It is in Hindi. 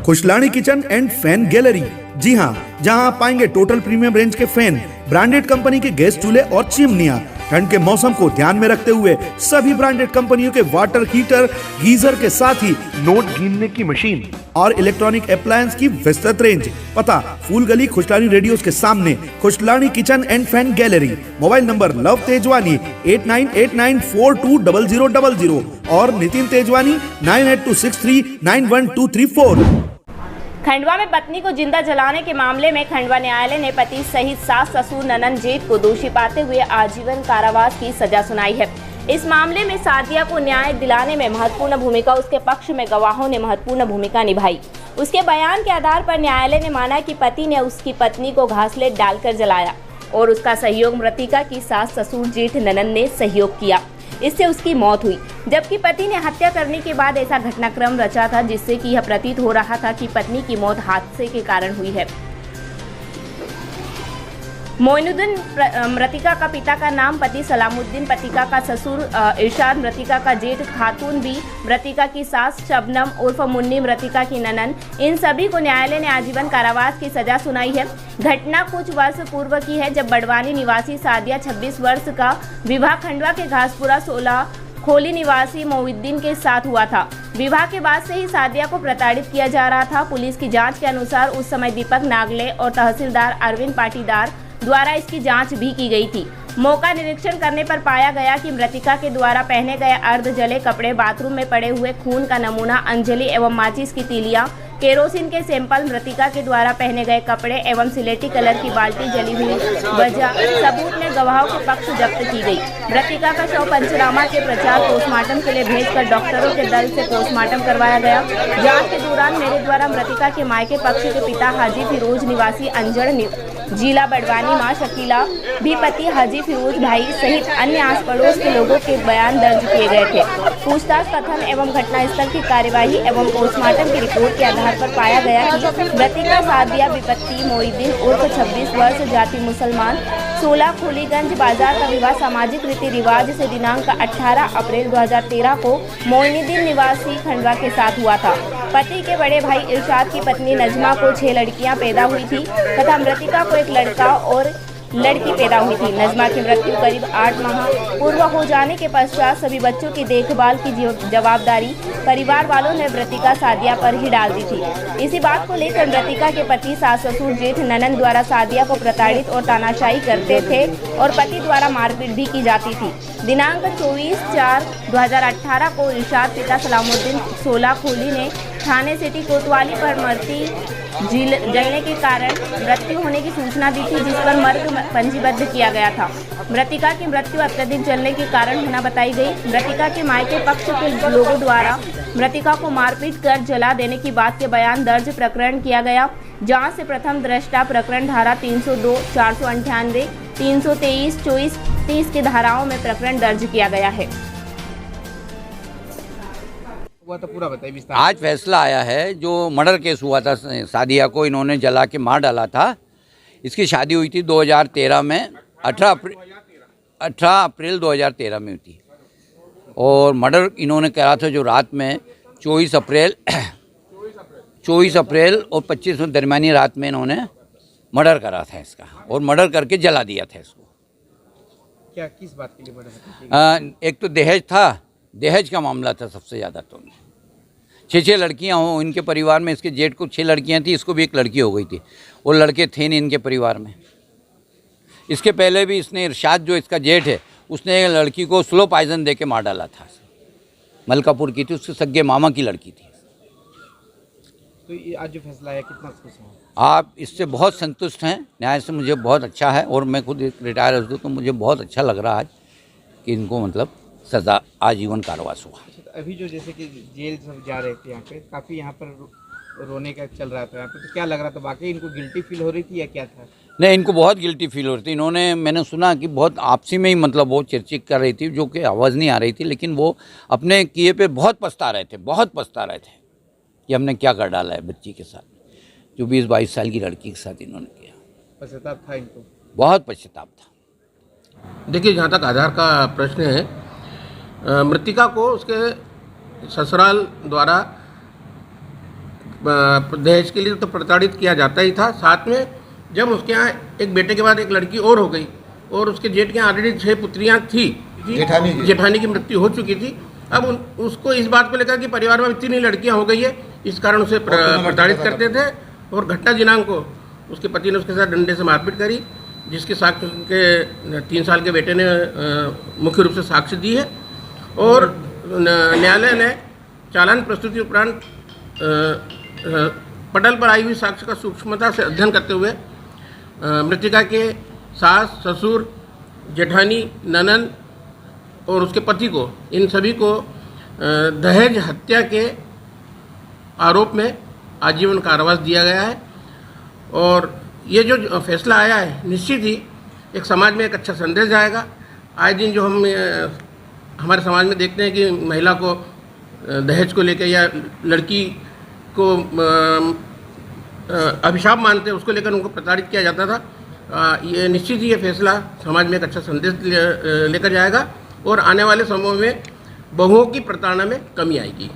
Khushlani kitchen and fan gallery. जी हाँ, जहाँ आप पाएंगे टोटल प्रीमियम रेंज के फैन, ब्रांडेड कंपनी के गैस चूल्हे और चिमनियाँ। ठंड के मौसम को ध्यान में रखते हुए सभी ब्रांडेड कंपनियों के वाटर हीटर, गीजर के साथ ही नोट गिनने की मशीन और इलेक्ट्रॉनिक अप्लायंस की विस्तृत रेंज। पता फूल गली खुशलानी रेडियोस के सामने, Khushlani kitchen and fan gallery. Mobile number love Tejwani 8989420000 और नितिन तेजवानी 9826391234। खंडवा में पत्नी को जिंदा जलाने के मामले में खंडवा न्यायालय ने पति सहित सास, ससुर, ननंद, जेठ को दोषी पाते हुए आजीवन कारावास की सजा सुनाई है। इस मामले में सादिया को न्याय दिलाने में महत्वपूर्ण भूमिका उसके पक्ष में गवाहों ने महत्वपूर्ण भूमिका निभाई। उसके बयान के आधार पर न्यायालय ने माना कि पति ने उसकी पत्नी को घासलेट डालकर जलाया और उसका सहयोग मृतिका की सास, ससुर, जेठ, ननंद ने सहयोग किया। इससे उसकी मौत हुई, जबकि पति ने हत्या करने के बाद ऐसा घटनाक्रम रचा था जिससे कि यह प्रतीत हो रहा था कि पत्नी की मौत हादसे के कारण हुई है। मोइनुद्दीन मृतिका का पिता का नाम, पति सलामुद्दीन, मृतिका का ससुर इरशाद, मृतिका का जेठ खातून बी, मृतिका की सास शबनम उर्फ मुन्नी, मृतिका की ननन, इन सभी को न्यायालय ने आजीवन कारावास की सजा सुनाई है। घटना कुछ वर्ष पूर्व की है, जब बड़वानी निवासी सादिया 26 वर्ष का विवाह खंडवा के घासपुरा 16 खोली निवासी मोइनुद्दीन के साथ हुआ था। विवाह के बाद से ही सादिया को प्रताड़ित किया जा रहा था। पुलिस की जांच के अनुसार उस समय दीपक नागले और तहसीलदार अरविंद पाटीदार द्वारा इसकी जांच भी की गई थी। मौका निरीक्षण करने पर पाया गया कि मृतिका के द्वारा पहने गए अर्ध जले कपड़े, बाथरूम में पड़े हुए खून का नमूना, अंजलि एवं माचिस की तीलियां, केरोसिन के सैंपल, मृतिका के द्वारा पहने गए कपड़े एवं सिलेटी कलर की बाल्टी जली हुई वजह सबूत में गवाहों के पक्ष जब्त की गई। मृतिका का शव पंचनामा के प्रचार पोस्टमार्टम के लिए भेजकर डॉक्टरों के दल से पोस्टमार्टम करवाया गया। जांच के दौरान मेरे द्वारा मृतिका के मायके पक्ष के पिता हाजी फिरोज निवासी अंजड़ जिला बड़वानी, मां शकीला भी पति हाजी फिरोज भाई सहित अन्य आस पड़ोस के लोगों के बयान दर्ज किए गए थे। पूछताछ, कथन एवं घटनास्थल की कार्यवाही एवं पोस्टमार्टम की रिपोर्ट के आधार पर पाया गया कि मृतिका सादिया विपत्ति मोइनुद्दीन उर्फ 26 वर्ष, जाति मुसलमान, 16 खोलीगंज बाजार का विवाह सामाजिक रीति रिवाज से दिनांक 18 अप्रैल 2013 को मोइनुद्दीन निवासी खंडवा के साथ हुआ था। पति के बड़े भाई इरशाद की पत्नी नजमा को 6 लड़कियां पैदा हुई थी तथा मृतिका को एक लड़का और लड़की पैदा हुई थी। नजमा की मृत्यु करीब 8 माह पूर्व हो जाने के पश्चात सभी बच्चों की देखभाल की जवाबदारी परिवार वालों ने मृतिका सादिया पर ही डाल दी थी। इसी बात को लेकर मृतिका के पति, सास, ससुर, जेठ, ननंद द्वारा सादिया को प्रताड़ित और तानाशाही करते थे और पति द्वारा मारपीट भी की जाती थी। दिनांक 24/4/2018 को इरशाद पिता सलामुद्दीन 16 खोली ने थाने सिटी कोतवाली पर मर्ती जलने के कारण मृत्यु होने की सूचना दी थी, जिस पर मर्ग पंजीबद्ध किया गया था। मृतिका की मृत्यु अत्यधिक जलने के कारण होना बताई गई। मृतिका के मायके पक्ष के लोगों द्वारा मृतिका को मारपीट कर जला देने की बात के बयान दर्ज प्रकरण किया गया। जांच से प्रथम दृष्टा प्रकरण धारा 302, 498, 323, 24, 30 की धाराओं में प्रकरण दर्ज किया गया है। तो पूरा बताइए विस्तार। आज फैसला आया है, जो मर्डर केस हुआ था, सादिया को इन्होंने जला के मार डाला था। इसकी शादी हुई थी 2013 में, 18 अप्रैल 2013 में हुई थी और मर्डर इन्होंने करा था जो रात में 24 अप्रैल और 25 में दरमियानी रात में इन्होंने मर्डर करा था इसका और मर्डर करके जला दिया था इसको। क्या किस बात के लिए मर्डर? एक तो दहेज था, दहेज का मामला था सबसे ज़्यादा। तो 6 लड़कियां हों इनके परिवार में, इसके जेठ को 6 लड़कियां थी, इसको भी एक लड़की हो गई थी और लड़के थे नहीं इनके परिवार में। इसके पहले भी इसने इरशाद जो इसका जेठ है उसने लड़की को स्लो पॉइजन दे के मार डाला था। मलकापुर की थी, उसके सगे मामा की लड़की थी। तो ये आज जो फैसला है कितना खुश हैं आप? इससे बहुत संतुष्ट हैं, न्याय से मुझे बहुत अच्छा है और मैं खुद एक रिटायर हूँ तो मुझे बहुत अच्छा लग रहा है आज कि इनको मतलब सज़ा आजीवन कारावास हुआ। अभी जो जैसे कि जेल सब जा रहे थे यहाँ पे, काफ़ी यहाँ पर रोने का चल रहा था यहाँ पे, तो क्या लग रहा था? वाकई इनको गिल्टी फील हो रही थी या क्या था? नहीं, इनको बहुत गिल्टी फील हो रही थी। इन्होंने, मैंने सुना कि बहुत आपसी में ही मतलब वो चिरचिक कर रही थी, जो कि आवाज़ नहीं आ रही थी, लेकिन वो अपने किए पे बहुत पछता रहे थे कि हमने क्या कर डाला है बच्ची के साथ, जो 20-22 साल की लड़की के साथ इन्होंने किया। पश्चाताप था इनको? बहुत पश्चाताप था। देखिए, जहाँ तक आधार का प्रश्न है, मृतिका को उसके ससुराल द्वारा दहेज के लिए तो प्रताड़ित किया जाता ही था। साथ में जब उसके यहाँ एक बेटे के बाद एक लड़की और हो गई और उसके जेठ के यहाँ ऑलरेडी 6 पुत्रियाँ थी, जेठानी की मृत्यु हो चुकी थी। अब उसको इस बात को लेकर कि परिवार में इतनी लड़कियाँ हो गई है, इस कारण उसे प्रताड़ित करते थे। और घटना दिनांक को उसके पति ने उसके साथ डंडे से मारपीट करी, जिसके साक्ष्य उनके 3 साल के बेटे ने मुख्य रूप से साक्ष्य दी है। और न्यायालय ने चालान प्रस्तुति उपरांत पटल पर आई हुई साक्ष्य का सूक्ष्मता से अध्ययन करते हुए मृतका के सास, ससुर, जेठानी, ननन और उसके पति को, इन सभी को दहेज हत्या के आरोप में आजीवन कारावास दिया गया है। और ये जो फैसला आया है, निश्चित ही एक समाज में एक अच्छा संदेश जाएगा। आए दिन जो हम हमारे समाज में देखते हैं कि महिला को दहेज को लेकर या लड़की को अभिशाप मानते हैं, उसको लेकर उनको प्रताड़ित किया जाता था। ये निश्चित ही ये फैसला समाज में एक अच्छा संदेश लेकर जाएगा और आने वाले समय में बहुओं की प्रताड़ना में कमी आएगी।